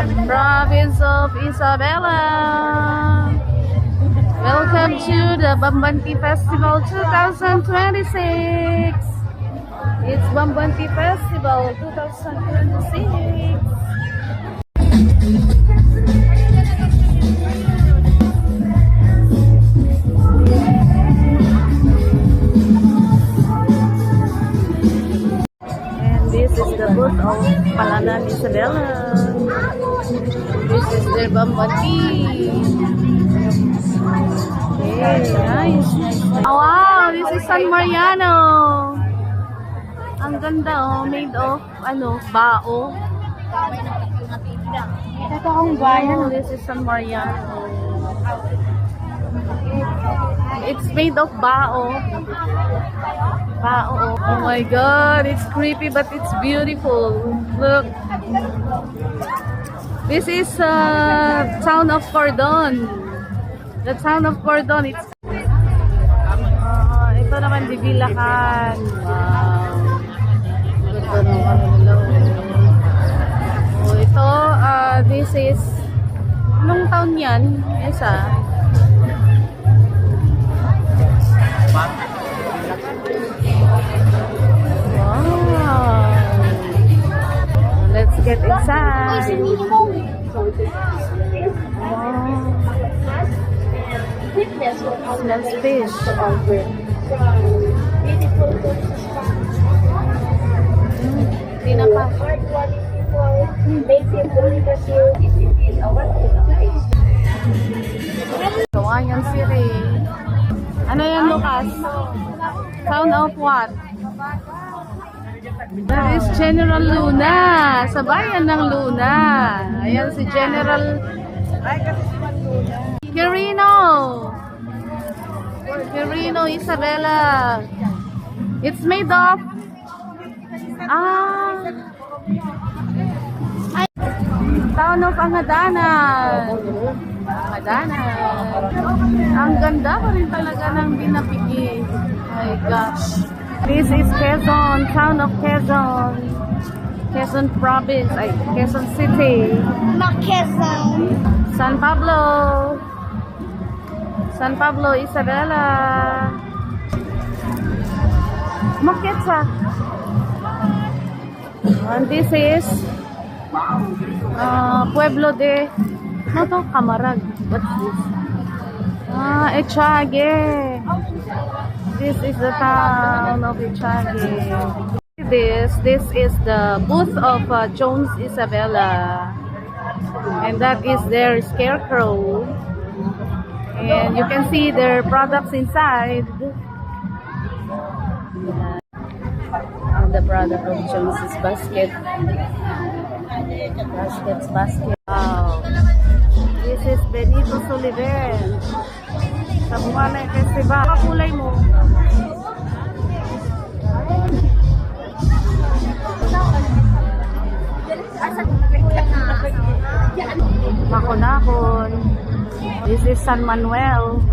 Province of Isabela. Welcome to the Bambanti Festival 2026. It's Bambanti Festival 2026. And this is the booth of Palanan Isabela. This is their Bambanti. Okay, nice. Oh, wow, this is San Mariano. Ang ganda oh, made of bao. Ito ang bayan. This is San Mariano. It's made of bao. Bao. Oh my god, it's creepy but it's beautiful. Look. This is town of Cordon. The town of Cordon. It's ito naman Divilacan. Wow. Ito naman oh, ito this is anong taon yan? Isa. Wow. Let's get inside. Wow. Smells fish. Tinapa. Kawayan City. Ano yan, Lucas? Sound of what? That is General Luna. Sa bayan ng Luna. Ayan si General Quirino. Quirino, Isabela. It's made of town of Angadana. Angadana. Ang ganda pa rin talaga ng binapigi. My gosh. This is Quezon, town of Quezon. Quezon province, Quezon City. Not Quezon. San Pablo. San Pablo, Isabela. Moquetza. And this is Pueblo de Camarag. What's this? Echage. This is the town of Echage. This is the booth of Jones Isabela. And that is their scarecrow. And you can see their products inside. The product of Jones's basket. Basket. Wow. This is Benito Soliver. Sa Bumana Festival. Kakulay mo. Makonakon. This is San Manuel.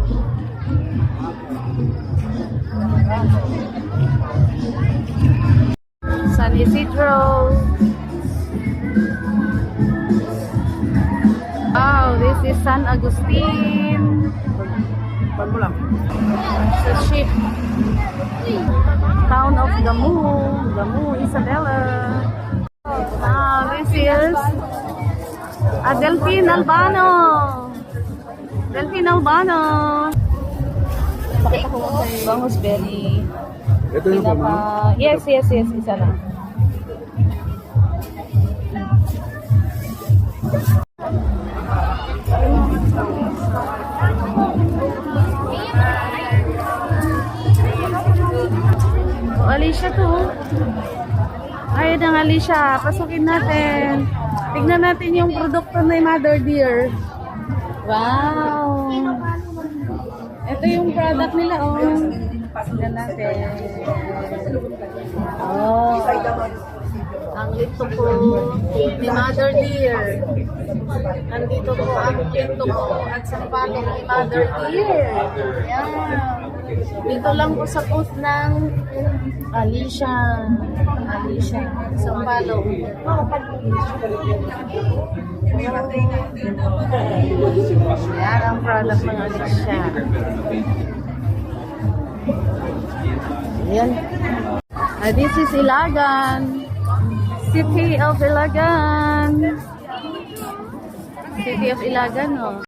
San Isidro. Oh, this is San Agustin. It's a ship. Town of Gamu. Gamu, Isabela. This is Delphine Albano. Delphine Albano. Pakita ko kay Bangus Belly. Ito yung pa. Yes, isa lang. Oh, Alicia to. Ayun ang Alicia. Pasukin natin. Tignan natin yung produkto ni Mother Dear. Wow. Ito yung product nila, oh. Tignan natin. Oh. Ang lito po ni Mother Dear. Nandito po ang lito po at sampalong ni Mother Dear. Yan. Dito lang po sa post ng Alicia. Sampalong. Yan ang product ng Alicia. Yan. This is Ilagan. City of Ilagan. City of Ilagan, oh.